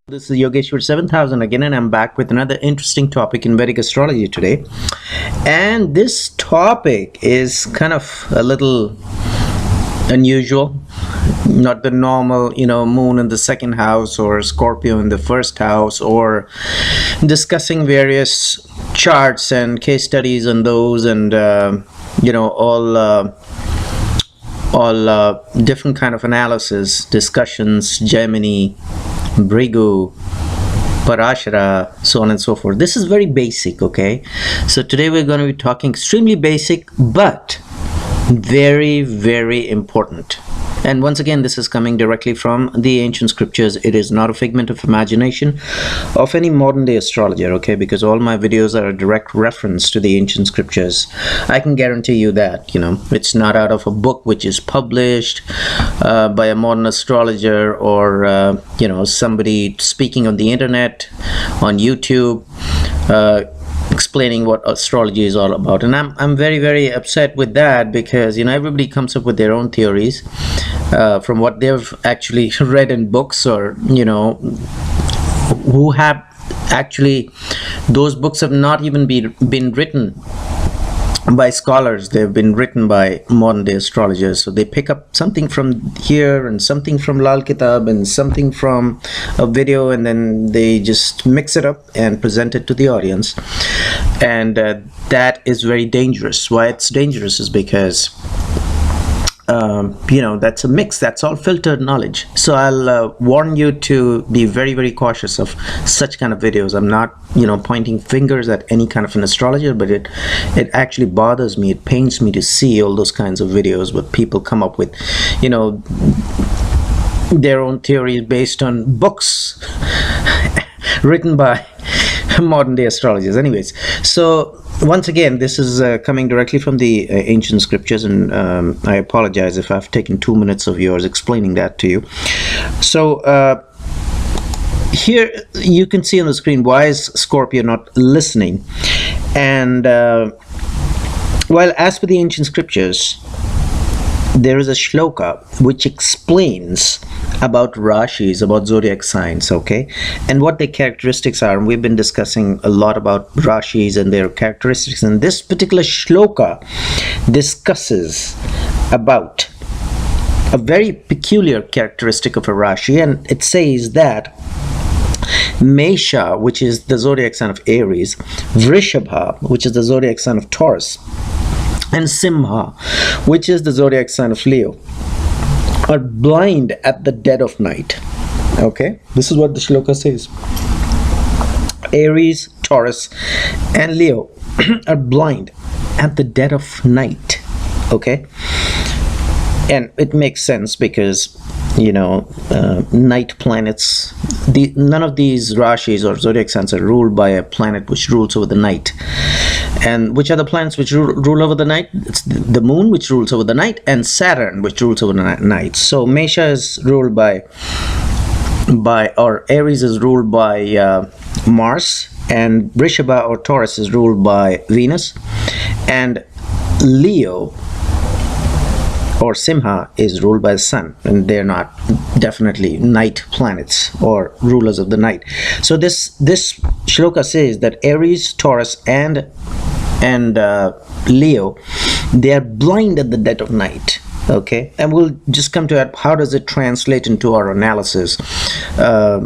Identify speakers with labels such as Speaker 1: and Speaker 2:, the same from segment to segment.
Speaker 1: This is Yogeshwar 7000 again, and I'm back with another interesting topic in Vedic astrology today. And this topic is kind of a little unusual, not the normal, moon in the second house or Scorpio in the first house, or discussing various charts and case studies on those, and all different kind of analysis, discussions, Gemini, Brigu, Parashara, so on and so forth. This is very basic, okay? So today we're going to be talking extremely basic, but very, very important. And once again, this is coming directly from the ancient scriptures. It is not a figment of imagination of any modern day astrologer, okay? Because all my videos are a direct reference to the ancient scriptures. I can guarantee you that, it's not out of a book which is published by a modern astrologer, or, somebody speaking on the internet, on YouTube, explaining what astrology is all about. And I'm very, very upset with that, because everybody comes up with their own theories from what they've actually read in books, or who have actually, those books have not even been written by scholars. They've been written by modern day astrologers. So they pick up something from here and something from Lal Kitab and something from a video, and then they just mix it up and present it to the audience. And that is very dangerous. Why it's dangerous is because that's a mix. That's all filtered knowledge. So I'll warn you to be very, very cautious of such kind of videos. I'm not pointing fingers at any kind of an astrologer, but it actually bothers me. It pains me to see all those kinds of videos where people come up with their own theories based on books written by modern day astrologers. Anyways, so once again, this is coming directly from the ancient scriptures, and I apologize if I've taken 2 minutes of yours explaining that to you. So here you can see on the screen, why is Scorpio not listening? And well, as per the ancient scriptures, there is a shloka which explains about rashis, about zodiac signs, okay, and what their characteristics are. And we've been discussing a lot about rashis and their characteristics, and this particular shloka discusses about a very peculiar characteristic of a rashi, and it says that Mesha, which is the zodiac sign of Aries, Vrishabha, which is the zodiac sign of Taurus, and Simha, which is the zodiac sign of Leo, are blind at the dead of night. Okay, this is what the shloka says. Aries, Taurus, and Leo are blind at the dead of night. Okay, and it makes sense because night planets, none of these rashis or zodiac signs are ruled by a planet which rules over the night. And which are the planets which rule over the night? It's the moon, which rules over the night, and Saturn, which rules over the night. So Mesha is ruled by or Aries is ruled by Mars, and Vrishabha or Taurus is ruled by Venus, and Leo or Simha is ruled by the sun, and they're not definitely night planets or rulers of the night. So this shloka says that Aries, Taurus, and Leo, they are blind at the dead of night. Okay, and we'll just come to that. How does it translate into our analysis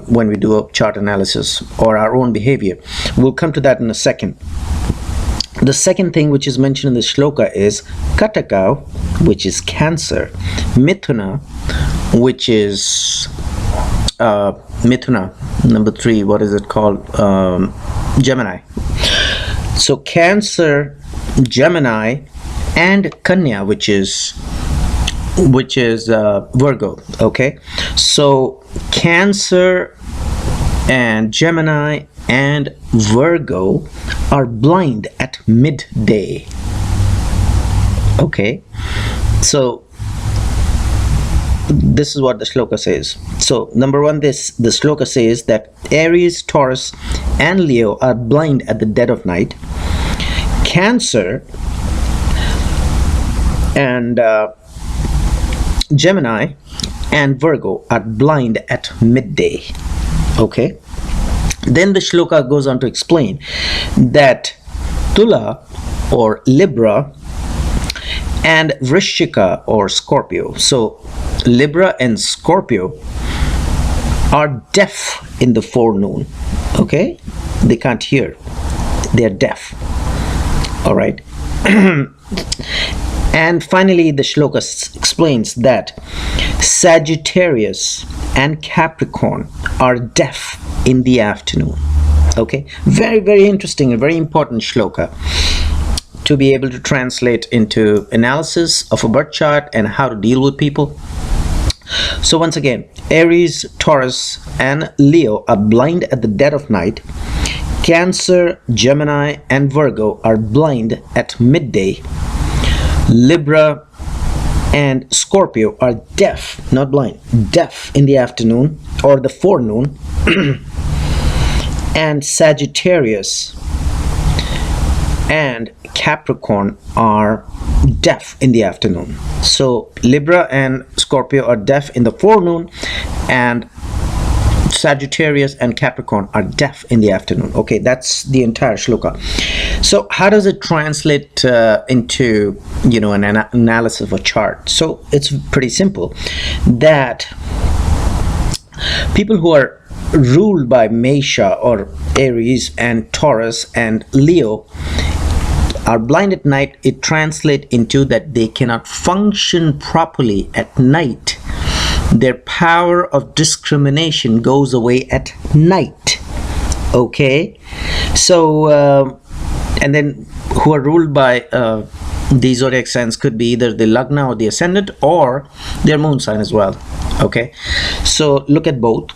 Speaker 1: when we do a chart analysis or our own behavior? We'll come to that in a second. The second thing which is mentioned in the shloka is Kataka, which is Cancer, Mithuna, which is Mithuna, number 3, what is it called? Gemini. So Cancer, Gemini, and Kanya, which is Virgo. Okay, so Cancer and Gemini and Virgo are blind at midday. Okay, so this is what the shloka says. So number one, the shloka says that Aries, Taurus, and Leo are blind at the dead of night. Cancer and Gemini and Virgo are blind at midday. Okay. Then the shloka goes on to explain that Tula or Libra and Vrishchika or Scorpio. So Libra and Scorpio are deaf in the forenoon. Okay, they can't hear, they are deaf. All right. And finally the shloka explains that Sagittarius and Capricorn are deaf in the afternoon. Okay, very, very interesting and very important shloka to be able to translate into analysis of a birth chart and how to deal with people. So once again, Aries, Taurus, and Leo are blind at the dead of night. Cancer, Gemini, and Virgo are blind at midday. Libra and Scorpio are deaf, not blind, deaf in the afternoon or the forenoon. And Sagittarius and Capricorn are deaf in the afternoon. So Libra and Scorpio are deaf in the forenoon, and Sagittarius and Capricorn are deaf in the afternoon. Okay, that's the entire shloka. So how does it translate into, you know, an analysis of a chart? So it's pretty simple, that people who are ruled by Mesha or Aries and Taurus and Leo are blind at night. It translates into that they cannot function properly at night. Their power of discrimination goes away at night. Okay, so and then who are ruled by the zodiac signs could be either the Lagna or the ascendant or their moon sign as well. Okay, so look at both.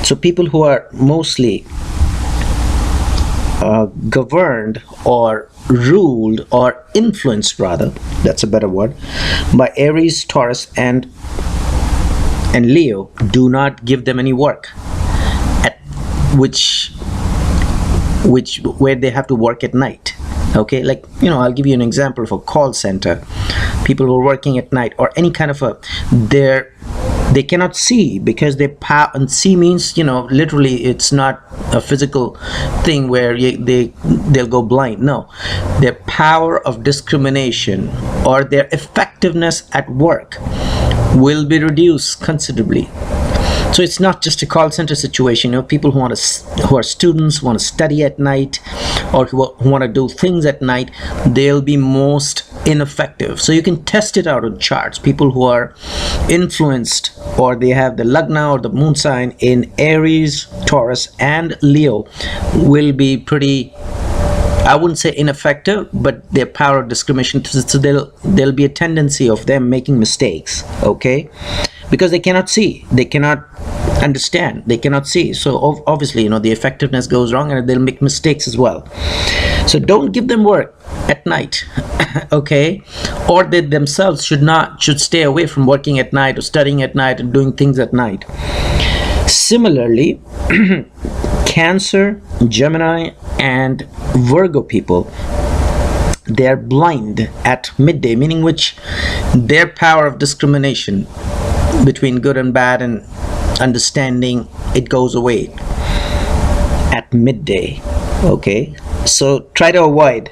Speaker 1: So people who are mostly governed or ruled or influenced, rather, that's a better word, by Aries, Taurus, and Leo, do not give them any work at where they have to work at night. Okay, like, you know, I'll give you an example of a call center. People who are working at night, or any kind of a, they cannot see because they power, and see means, you know, literally it's not a physical thing where they'll go blind. No, their power of discrimination or their effectiveness at work will be reduced considerably. So it's not just a call center situation. You know, people who are students, want to study at night, or who want to do things at night, they'll be most ineffective. So you can test it out on charts. People who are influenced, or they have the Lagna or the moon sign in Aries, Taurus, and Leo, will be pretty, I wouldn't say ineffective, but their power of discrimination, so there'll be a tendency of them making mistakes. Okay, because they cannot see, they cannot understand, they cannot see. So obviously, you know, the effectiveness goes wrong and they'll make mistakes as well. So don't give them work at night. Okay, or they themselves should stay away from working at night or studying at night and doing things at night. Similarly, Cancer, Gemini, and Virgo people, they're blind at midday, meaning which their power of discrimination between good and bad and understanding, it goes away at midday. Okay, so try to avoid,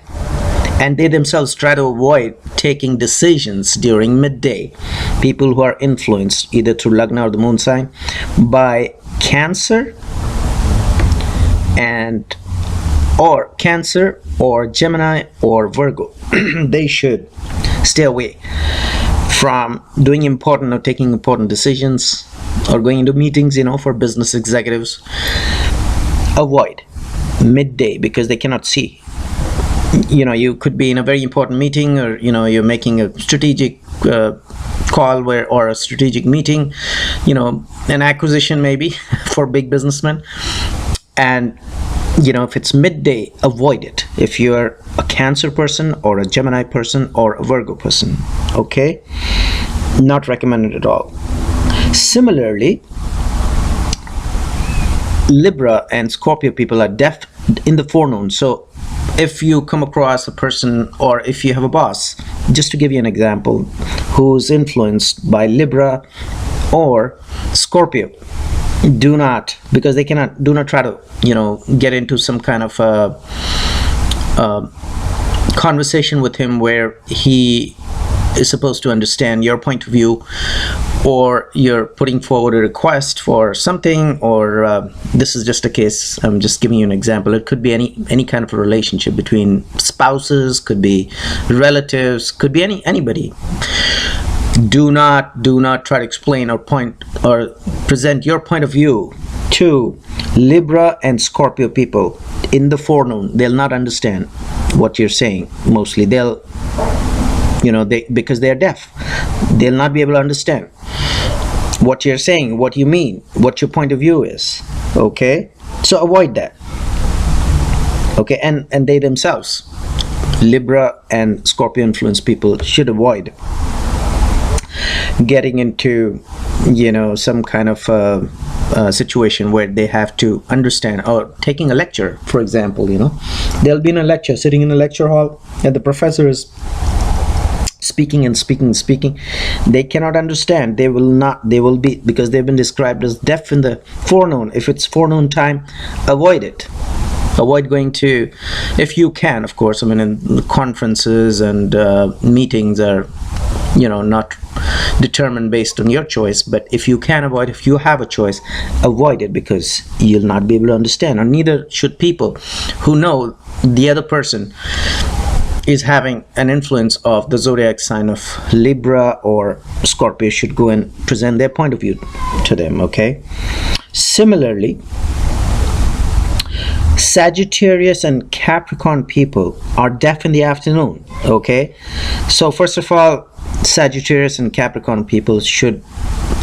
Speaker 1: and they themselves try to avoid taking decisions during midday. People who are influenced either through Lagna or the moon sign by Cancer or Gemini or Virgo, they should stay away from doing important or taking important decisions or going into meetings, you know, for business executives. Avoid midday because they cannot see. You know, you could be in a very important meeting, or, you know, you're making a strategic call or a strategic meeting, you know, an acquisition maybe for big businessmen, and, you know, if it's midday, avoid it if you're a Cancer person or a Gemini person or a Virgo person. Okay, not recommended at all. Similarly, Libra and Scorpio people are deaf in the forenoon. So if you come across a person, or if you have a boss, just to give you an example, who's influenced by Libra or Scorpio, do not, because they cannot, do not try to, get into some kind of conversation with him where he is supposed to understand your point of view, or you're putting forward a request for something, or this is just a case, I'm just giving you an example. It could be any kind of a relationship between spouses, could be relatives, could be anybody. Do not try to explain or present your point of view to Libra and Scorpio people in the forenoon. They'll not understand what you're saying. Mostly they'll, because they're deaf, they'll not be able to understand what you're saying, what you mean, what your point of view is. Okay, so avoid that. Okay, and they themselves, Libra and Scorpio influenced people, should avoid getting into some kind of situation where they have to understand, or taking a lecture, for example. They'll be in a lecture, sitting in a lecture hall, and the professor is speaking and speaking. They cannot understand. They will be, because they've been described as deaf in the forenoon. If it's forenoon time, avoid it. Avoid going to, if you can, of course. I mean, in conferences and meetings are not determined based on your choice, but if you can avoid, if you have a choice, avoid it, because you'll not be able to understand. Or neither should people who know the other person is having an influence of the zodiac sign of Libra or Scorpio should go and present their point of view to them. Okay, similarly, Sagittarius and Capricorn people are deaf in the afternoon. Okay, so first of all, Sagittarius and Capricorn people should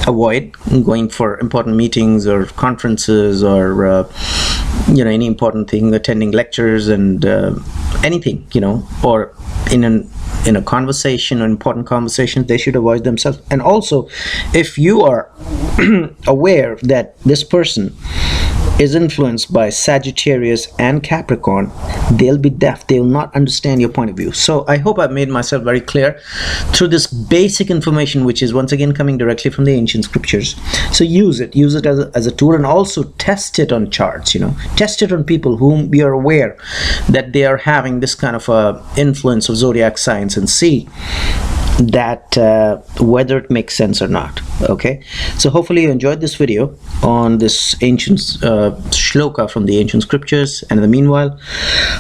Speaker 1: avoid going for important meetings or conferences, or any important thing, attending lectures and anything, or in a conversation, or important conversation. They should avoid themselves. And also, if you are aware that this person is influenced by Sagittarius and Capricorn, they'll be deaf. They will not understand your point of view. So I hope I've made myself very clear through this basic information, which is once again coming directly from the ancient scriptures. So use it as a tool, and also test it on charts. Test it on people whom we are aware that they are having this kind of influence of zodiac signs, and see that whether it makes sense or not. Okay, so hopefully you enjoyed this video on this ancient shloka from the ancient scriptures. And in the meanwhile,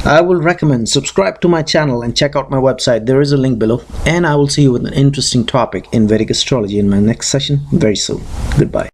Speaker 1: I will recommend subscribe to my channel and check out my website. There is a link below, and I will see you with an interesting topic in Vedic astrology in my next session very soon. Goodbye.